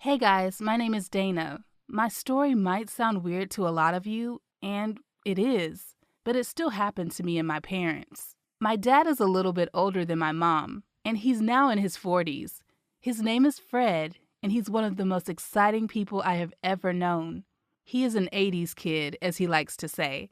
Hey guys, my name is Dana. My story might sound weird to a lot of you, and it is, but it still happened to me and my parents. My dad is a little bit older than my mom, and he's now in his 40s. His name is Fred, and he's one of the most exciting people I have ever known. He is an 80s kid, as he likes to say,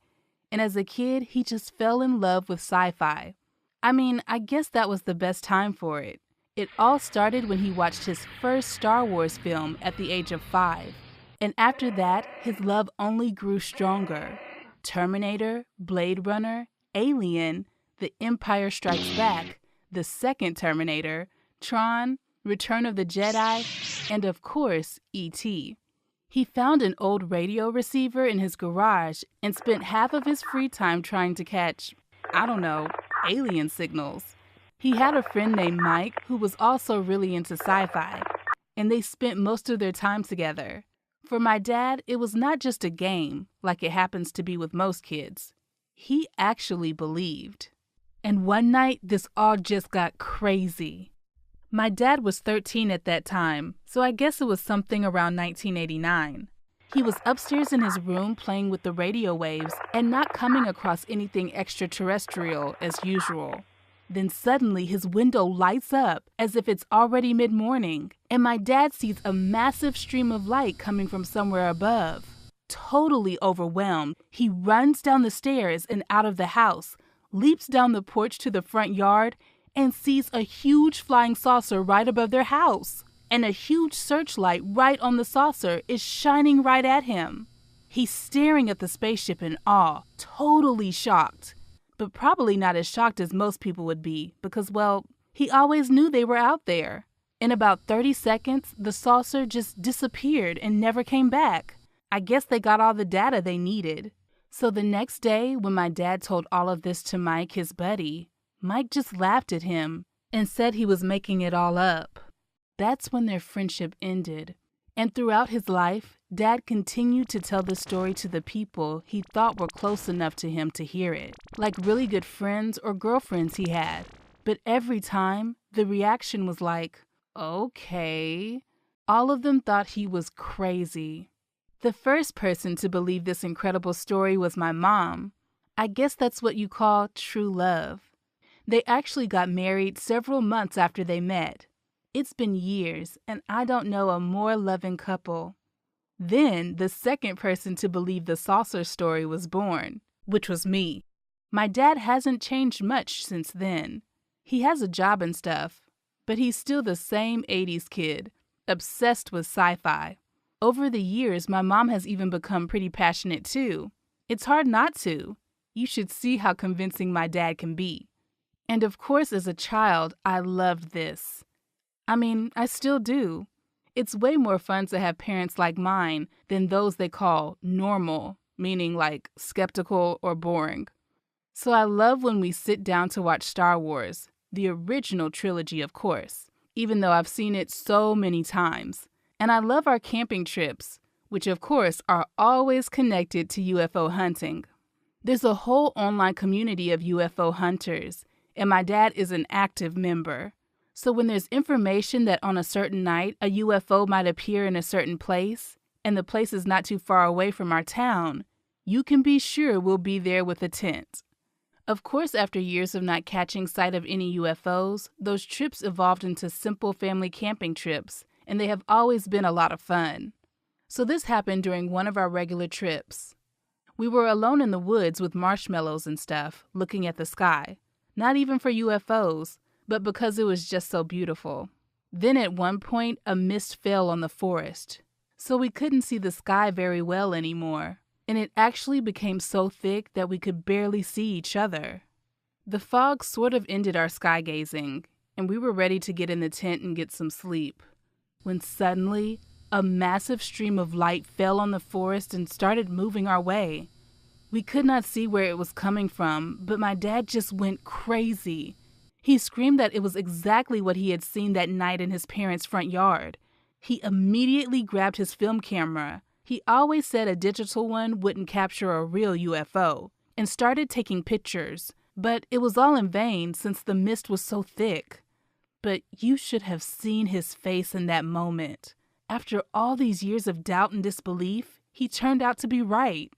and as a kid, he just fell in love with sci-fi. I guess that was the best time for it. It all started when he watched his first Star Wars film at the age of 5. And after that, his love only grew stronger. Terminator, Blade Runner, Alien, The Empire Strikes Back, the second Terminator, Tron, Return of the Jedi, and of course, E.T. He found an old radio receiver in his garage and spent half of his free time trying to catch, alien signals. He had a friend named Mike who was also really into sci-fi, and they spent most of their time together. For my dad, it was not just a game, like it happens to be with most kids. He actually believed. And one night, this all just got crazy. My dad was 13 at that time, so I guess it was something around 1989. He was upstairs in his room playing with the radio waves and not coming across anything extraterrestrial as usual. Then suddenly his window lights up as if it's already mid-morning, and my dad sees a massive stream of light coming from somewhere above. Totally overwhelmed, he runs down the stairs and out of the house, leaps down the porch to the front yard, and sees a huge flying saucer right above their house. And a huge searchlight right on the saucer is shining right at him. He's staring at the spaceship in awe, totally shocked. But probably not as shocked as most people would be because, he always knew they were out there. In about 30 seconds, the saucer just disappeared and never came back. I guess they got all the data they needed. So the next day, when my dad told all of this to Mike, his buddy, Mike just laughed at him and said he was making it all up. That's when their friendship ended. And throughout his life, Dad continued to tell the story to the people he thought were close enough to him to hear it, like really good friends or girlfriends he had. But every time, the reaction was like, okay. All of them thought he was crazy. The first person to believe this incredible story was my mom. I guess that's what you call true love. They actually got married several months after they met. It's been years, and I don't know a more loving couple. Then, the second person to believe the saucer story was born, which was me. My dad hasn't changed much since then. He has a job and stuff, but he's still the same 80s kid, obsessed with sci-fi. Over the years, my mom has even become pretty passionate too. It's hard not to. You should see how convincing my dad can be. And of course, as a child, I loved this. I still do. It's way more fun to have parents like mine than those they call normal, meaning like skeptical or boring. So I love when we sit down to watch Star Wars, the original trilogy, of course, even though I've seen it so many times. And I love our camping trips, which of course are always connected to UFO hunting. There's a whole online community of UFO hunters, and my dad is an active member. So when there's information that on a certain night a UFO might appear in a certain place, and the place is not too far away from our town, you can be sure we'll be there with a tent. Of course, after years of not catching sight of any UFOs, those trips evolved into simple family camping trips, and they have always been a lot of fun. So this happened during one of our regular trips. We were alone in the woods with marshmallows and stuff, looking at the sky. Not even for UFOs, but because it was just so beautiful. Then at one point, a mist fell on the forest, so we couldn't see the sky very well anymore, and it actually became so thick that we could barely see each other. The fog sort of ended our sky gazing, and we were ready to get in the tent and get some sleep, when suddenly, a massive stream of light fell on the forest and started moving our way. We could not see where it was coming from, but my dad just went crazy. He screamed that it was exactly what he had seen that night in his parents' front yard. He immediately grabbed his film camera. He always said a digital one wouldn't capture a real UFO, and started taking pictures. But it was all in vain since the mist was so thick. But you should have seen his face in that moment. After all these years of doubt and disbelief, he turned out to be right.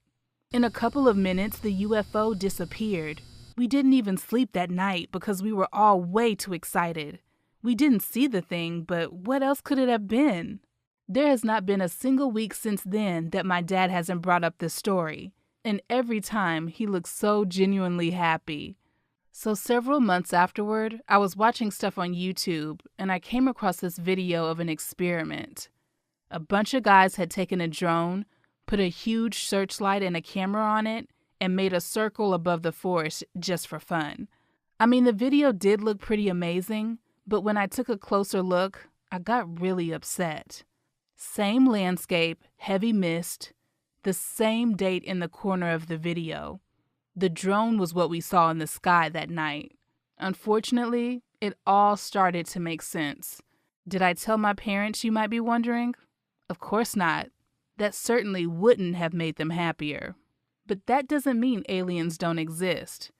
In a couple of minutes, the UFO disappeared. We didn't even sleep that night because we were all way too excited. We didn't see the thing, but what else could it have been? There has not been a single week since then that my dad hasn't brought up this story, and every time he looks so genuinely happy. So several months afterward, I was watching stuff on YouTube, and I came across this video of an experiment. A bunch of guys had taken a drone, put a huge searchlight and a camera on it, and made a circle above the forest just for fun. I mean, the video did look pretty amazing, but when I took a closer look, I got really upset. Same landscape, heavy mist, the same date in the corner of the video. The drone was what we saw in the sky that night. Unfortunately, it all started to make sense. Did I tell my parents, you might be wondering? Of course not. That certainly wouldn't have made them happier. But that doesn't mean aliens don't exist.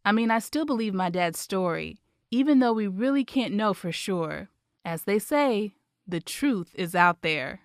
I mean, I still believe my dad's story, even though we really can't know for sure. As they say, the truth is out there.